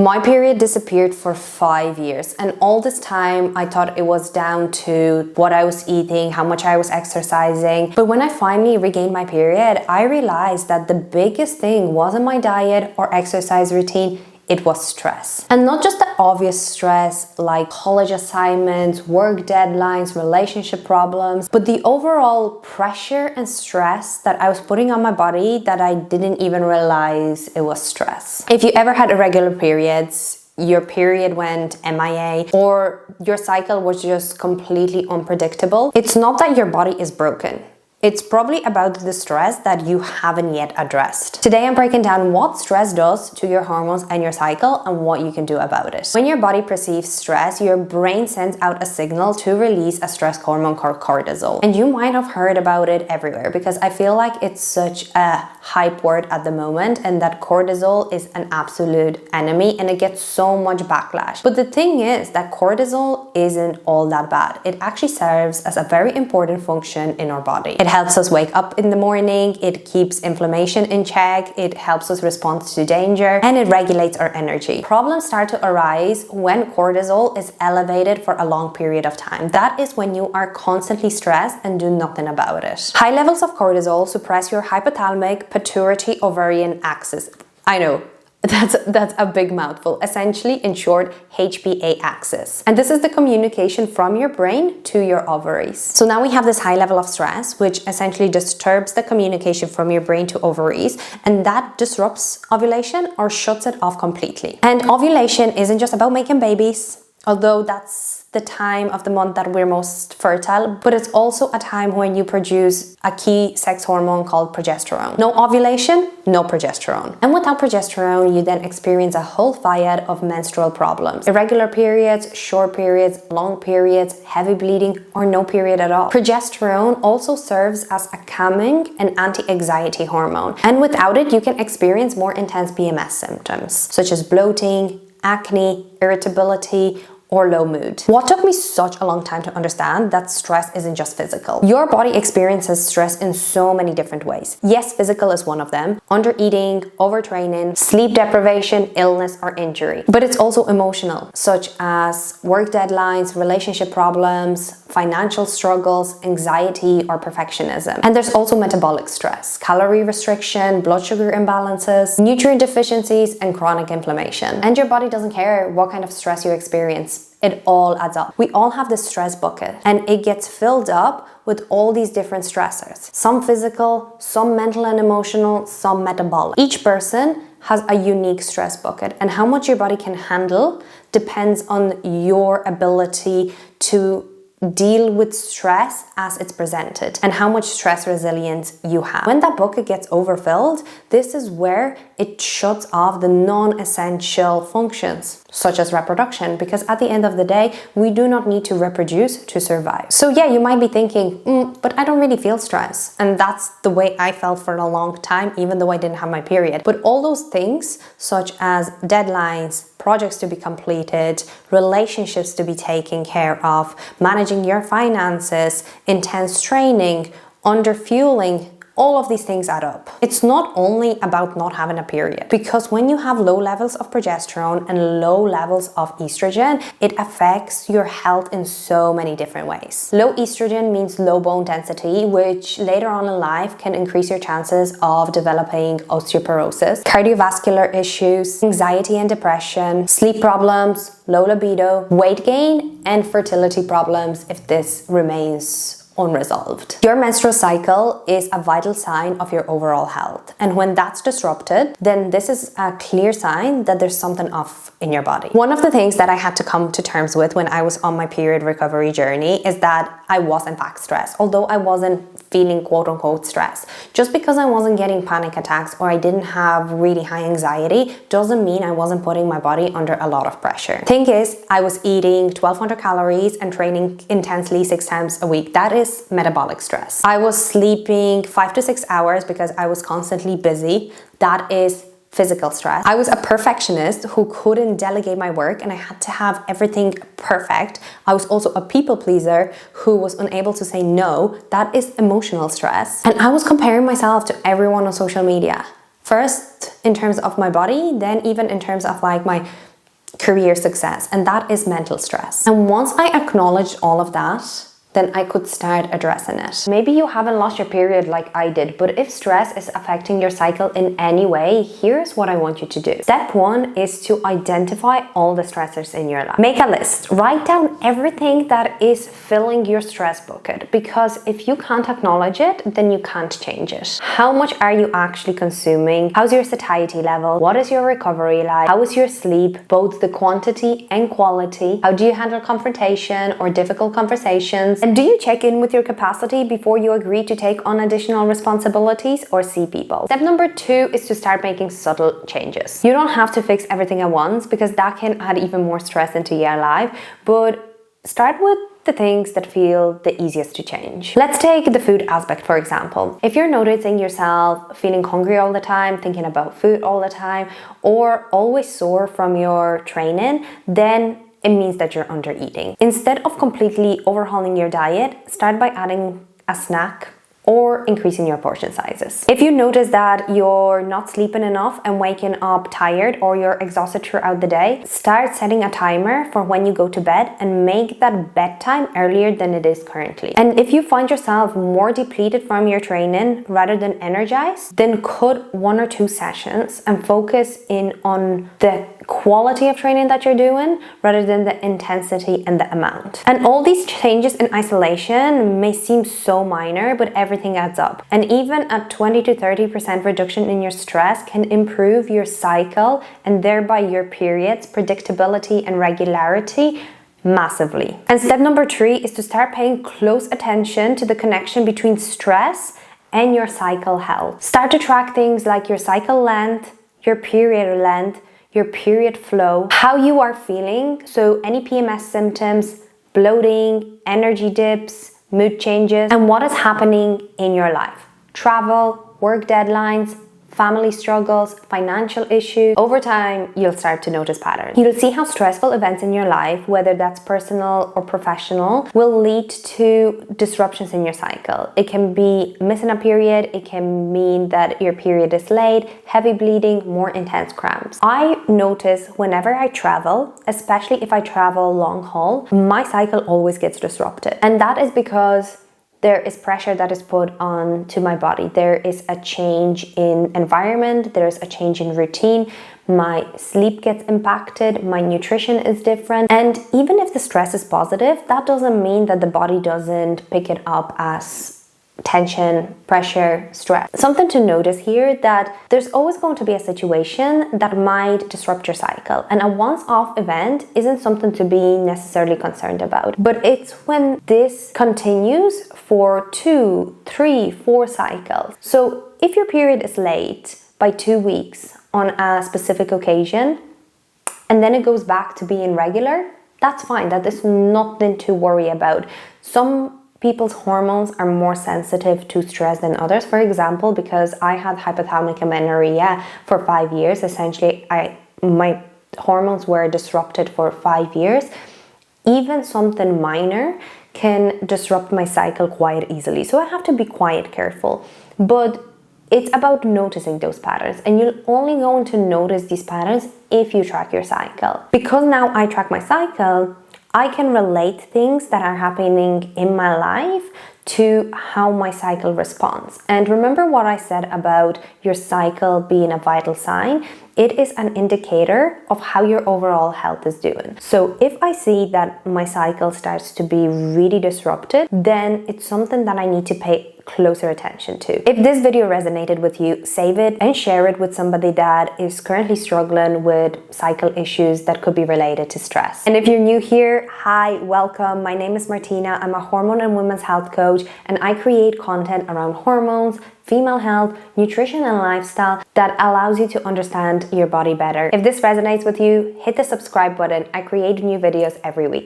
My period disappeared for 5 years, and all this time I thought it was down to what I was eating, how much I was exercising. But when I finally regained my period, I realized that the biggest thing wasn't my diet or exercise routine. It was stress. And not just the obvious stress like college assignments, work deadlines, relationship problems, but the overall pressure and stress that I was putting on my body that I didn't even realize it was stress. If you ever had irregular periods, your period went MIA, or your cycle was just completely unpredictable, it's not that your body is broken. It's probably about the stress that you haven't yet addressed. Today I'm breaking down what stress does to your hormones and your cycle and what you can do about it. When your body perceives stress, your brain sends out a signal to release a stress hormone called cortisol. And you might have heard about it everywhere because I feel like it's such a hype word at the moment, and that cortisol is an absolute enemy and it gets so much backlash. But the thing is that cortisol isn't all that bad. It actually serves as a very important function in our body. It helps us wake up in the morning, it keeps inflammation in check, it helps us respond to danger, and it regulates our energy. Problems start to arise when cortisol is elevated for a long period of time. That is when you are constantly stressed and do nothing about it. High levels of cortisol suppress your hypothalamic pituitary ovarian axis. I know, that's a big mouthful. Essentially, in short, HPA axis. And this is the communication from your brain to your ovaries. So now we have this high level of stress, which essentially disturbs the communication from your brain to ovaries, and that disrupts ovulation or shuts it off completely. And ovulation isn't just about making babies, although that's the time of the month that we're most fertile, but it's also a time when you produce a key sex hormone called progesterone. No ovulation, no progesterone. And without progesterone, you then experience a whole triad of menstrual problems. Irregular periods, short periods, long periods, heavy bleeding, or no period at all. Progesterone also serves as a calming and anti-anxiety hormone. And without it, you can experience more intense PMS symptoms, such as bloating, acne, irritability, or low mood. What took me such a long time to understand that stress isn't just physical. Your body experiences stress in so many different ways. Yes, physical is one of them: undereating, overtraining, sleep deprivation, illness, or injury. But it's also emotional, such as work deadlines, relationship problems, financial struggles, anxiety, or perfectionism. And there's also metabolic stress, calorie restriction, blood sugar imbalances, nutrient deficiencies, and chronic inflammation. And your body doesn't care what kind of stress you experience. It all adds up. We all have this stress bucket, and it gets filled up with all these different stressors. Some physical, some mental and emotional, some metabolic. Each person has a unique stress bucket, and how much your body can handle depends on your ability to deal with stress as it's presented and how much stress resilience you have. When that bucket gets overfilled, this is where it shuts off the non-essential functions, such as reproduction, because at the end of the day, we do not need to reproduce to survive. So yeah, you might be thinking, but I don't really feel stress. And that's the way I felt for a long time, even though I didn't have my period. But all those things, such as deadlines, projects to be completed, relationships to be taken care of, managing your finances, intense training, underfueling, all of these things add up. It's not only about not having a period, because when you have low levels of progesterone and low levels of estrogen, it affects your health in so many different ways. Low estrogen means low bone density, which later on in life can increase your chances of developing osteoporosis, cardiovascular issues, anxiety and depression, sleep problems, low libido, weight gain, and fertility problems if this remains unresolved. Your menstrual cycle is a vital sign of your overall health. And when that's disrupted, then this is a clear sign that there's something off in your body. One of the things that I had to come to terms with when I was on my period recovery journey is that I was in fact stressed, although I wasn't feeling quote unquote stress. Just because I wasn't getting panic attacks or I didn't have really high anxiety doesn't mean I wasn't putting my body under a lot of pressure. Thing is, I was eating 1,200 calories and training intensely 6 times a week. That is metabolic stress. I was sleeping 5 to 6 hours because I was constantly busy. That is physical stress. I was a perfectionist who couldn't delegate my work and I had to have everything perfect. I was also a people pleaser who was unable to say no. That is emotional stress. And I was comparing myself to everyone on social media. First in terms of my body, then even in terms of like my career success, and that is mental stress. And once I acknowledged all of that, then I could start addressing it. Maybe you haven't lost your period like I did, but if stress is affecting your cycle in any way, here's what I want you to do. Step 1 is to identify all the stressors in your life. Make a list. Write down everything that is filling your stress bucket, because if you can't acknowledge it, then you can't change it. How much are you actually consuming? How's your satiety level? What is your recovery like? How is your sleep, both the quantity and quality? How do you handle confrontation or difficult conversations? And do you check in with your capacity before you agree to take on additional responsibilities or see people? Step number 2 is to start making subtle changes. You don't have to fix everything at once, because that can add even more stress into your life, but start with the things that feel the easiest to change. Let's take the food aspect, for example. If you're noticing yourself feeling hungry all the time, thinking about food all the time, or always sore from your training, then it means that you're under eating. Instead of completely overhauling your diet, start by adding a snack or increasing your portion sizes. If you notice that you're not sleeping enough and waking up tired, or you're exhausted throughout the day, start setting a timer for when you go to bed and make that bedtime earlier than it is currently. And if you find yourself more depleted from your training rather than energized, then cut 1 or 2 sessions and focus in on the quality of training that you're doing rather than the intensity and the amount. And all these changes in isolation may seem so minor, but everything adds up. And even a 20 to 30% reduction in your stress can improve your cycle and thereby your periods, predictability and regularity massively. And step number 3 is to start paying close attention to the connection between stress and your cycle health. Start to track things like your cycle length, your period length, your period flow, how you are feeling, so any PMS symptoms, bloating, energy dips, mood changes, and what is happening in your life. Travel, work deadlines, family struggles, financial issues. Over time, you'll start to notice patterns. You'll see how stressful events in your life, whether that's personal or professional, will lead to disruptions in your cycle. It can be missing a period, it can mean that your period is late, heavy bleeding, more intense cramps. I notice whenever I travel, especially if I travel long haul, my cycle always gets disrupted. And that is because there is pressure that is put on to my body. There is a change in environment, there's a change in routine, my sleep gets impacted, my nutrition is different. And even if the stress is positive, that doesn't mean that the body doesn't pick it up as tension, pressure, stress. Something to notice here, that there's always going to be a situation that might disrupt your cycle, and a once-off event isn't something to be necessarily concerned about. But it's when this continues for 2, 3, 4 cycles. So if your period is late by 2 weeks on a specific occasion, and then it goes back to being regular, that's fine. That is nothing to worry about. Some people's hormones are more sensitive to stress than others. For example, because I had hypothalamic amenorrhea for 5 years, essentially my hormones were disrupted for 5 years. Even something minor can disrupt my cycle quite easily. So I have to be quite careful. But it's about noticing those patterns, and you're only going to notice these patterns if you track your cycle. Because now I track my cycle, I can relate things that are happening in my life to how my cycle responds. And remember what I said about your cycle being a vital sign? It is an indicator of how your overall health is doing. So if I see that my cycle starts to be really disrupted, then it's something that I need to pay closer attention to. If this video resonated with you, save it and share it with somebody that is currently struggling with cycle issues that could be related to stress. And if you're new here, hi, welcome. My name is Martina. I'm a hormone and women's health coach, and I create content around hormones, female health, nutrition and lifestyle that allows you to understand your body better. If this resonates with you, hit the subscribe button. I create new videos every week.